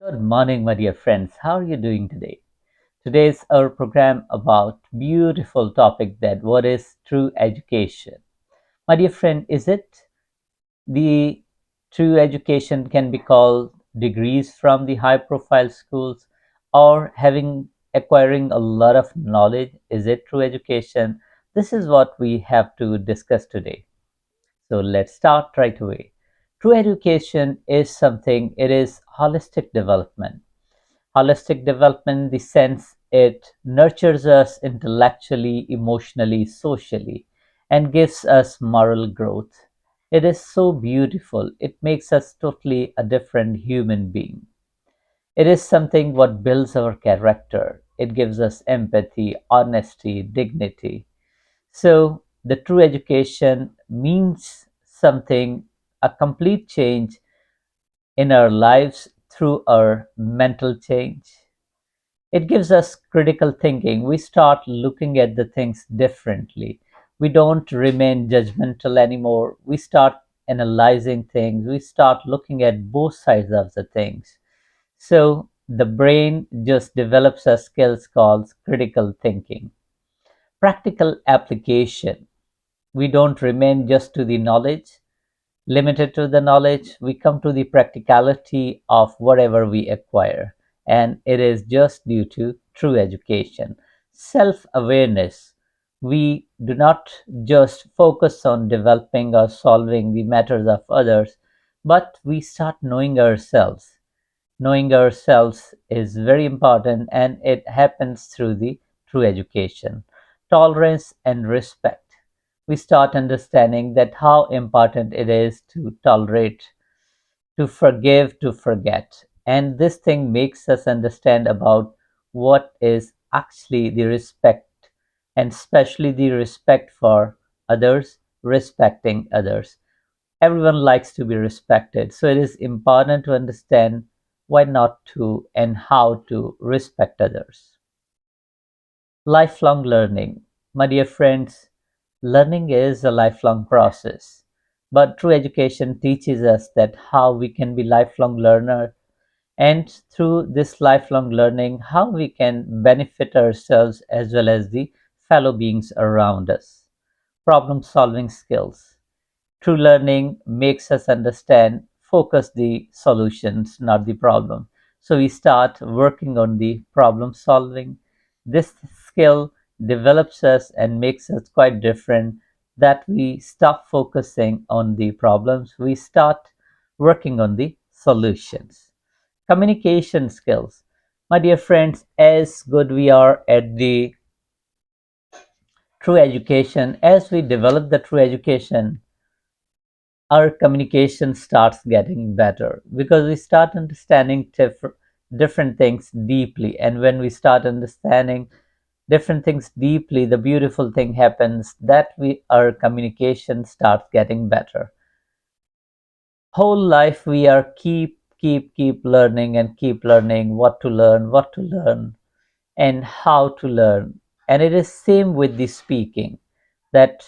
Good morning, my dear friends. How are you doing today? Today's our program about beautiful topic that what is true education. My dear friend, is it the true education can be called degrees from the high profile schools or having acquiring a lot of knowledge? Is it true education? This is what we have to discuss today. So let's start right away. True education is something, it is holistic development. Holistic development in the sense it nurtures us intellectually, emotionally, socially, and gives us moral growth. It is so beautiful. It makes us totally a different human being. It is something what builds our character. It gives us empathy, honesty, dignity. So the true education means something, a complete change in our lives through our mental change. It gives us critical thinking. We start looking at the things differently. We don't remain judgmental anymore. We start analyzing things. We start looking at both sides of the things. So the brain just develops a skills called critical thinking. Practical application. We don't remain just to the knowledge, limited to the knowledge. We come to the practicality of whatever we acquire, and it is just due to true education. Self awareness. We do not just focus on developing or solving the matters of others, but we start knowing ourselves. Knowing ourselves is very important, and it happens through the true education. Tolerance and respect. We start understanding that how important it is to tolerate, to forgive, to forget. And this thing makes us understand about what is actually the respect, and especially the respect for others, respecting others. Everyone likes to be respected, so it is important to understand why not to and how to respect others. Lifelong learning. My dear friends, learning is a lifelong process, but true education teaches us that how we can be lifelong learner, and through this lifelong learning how we can benefit ourselves as well as the fellow beings around us. Problem solving skills. True learning makes us understand, focus the solutions, not the problem. So we start working on the problem solving. This skill develops us and makes us quite different, that we stop focusing on the problems, we start working on the solutions. Communication skills. My dear friends, as good we are at the true education, as we develop the true education, our communication starts getting better because we start understanding different things deeply. And when we start understanding different things deeply, the beautiful thing happens that our communication starts getting better. Whole life we are keep learning and keep learning what to learn and how to learn. And it is same with the speaking, that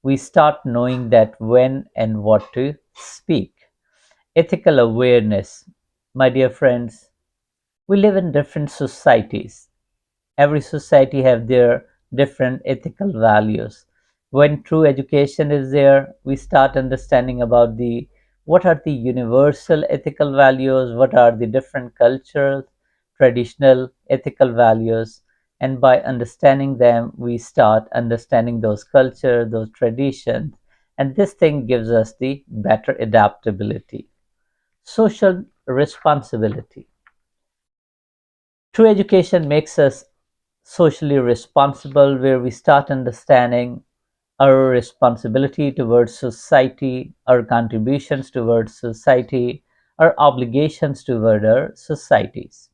we start knowing that when and what to speak. Ethical awareness. My dear friends, we live in different societies. Every society have their different ethical values. When true education is there, we start understanding about the what are the universal ethical values, what are the different cultural traditional ethical values, and by understanding them we start understanding those culture, those traditions, and this thing gives us the better adaptability. Social responsibility. True education makes us socially responsible, where we start understanding our responsibility towards society, our contributions towards society, our obligations toward our societies.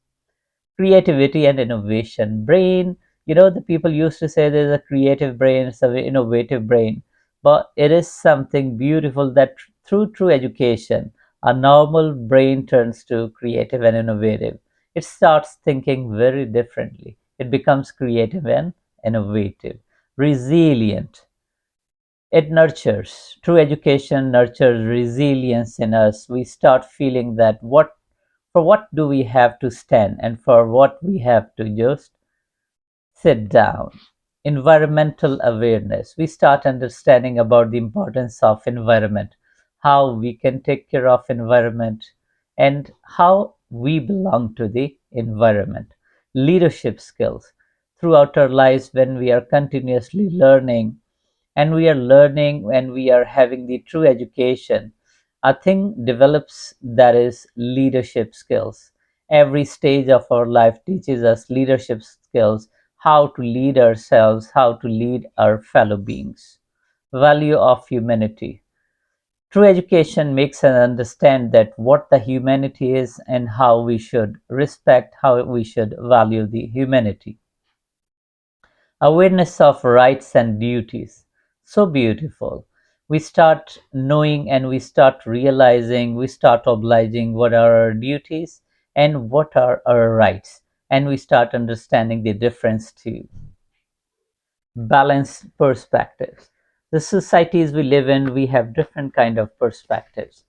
Creativity and innovation. Brain, the people used to say there's a creative brain, it's an innovative brain, but it is something beautiful that through true education, a normal brain turns to creative and innovative. It starts thinking very differently. It becomes creative and innovative. Resilient. It nurtures. True education nurtures resilience in us. We start feeling that what For what do we have to stand, and for what we have to just sit down? Environmental awareness. We start understanding about the importance of environment, how we can take care of environment, and how we belong to the environment. Leadership skills. Throughout our lives, when we are continuously learning, and we are learning and we are having the true education, a thing develops that is leadership skills. Every stage of our life teaches us leadership skills, how to lead ourselves, how to lead our fellow beings. Value of humanity. True education makes us understand that what the humanity is and how we should respect, how we should value the humanity. Awareness of rights and duties. So beautiful. We start knowing and we start realizing, we start obliging what are our duties and what are our rights. And we start understanding the difference too. Balanced perspectives. The societies we live in, we have different kind of perspectives.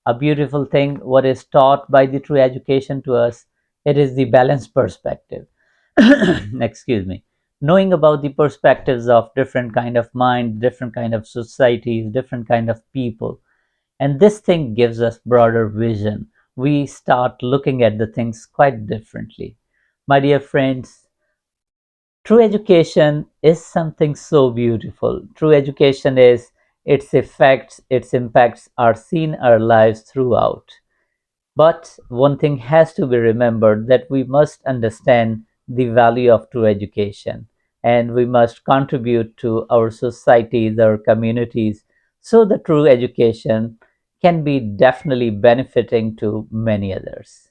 A beautiful thing, what is taught by the true education to us, it is the balanced perspective. Excuse me. Knowing about the perspectives of different kind of mind, different kind of societies, different kind of people, and this thing gives us broader vision. We start looking at the things quite differently. My dear friends, true education is something so beautiful. True education is its effects, its impacts are seen our lives throughout. But one thing has to be remembered, that we must understand the value of true education, and we must contribute to our societies, our communities, so the true education can be definitely benefiting to many others.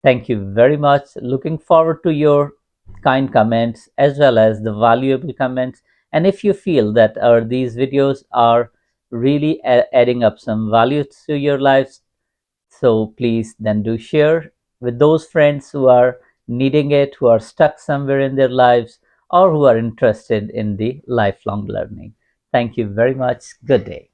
Thank you very much. Looking forward to your kind comments as well as the valuable comments. And if you feel that these videos are really adding up some value to your lives, so please then do share with those friends who are needing it, who are stuck somewhere in their lives, or who are interested in the lifelong learning. Thank you very much. Good day.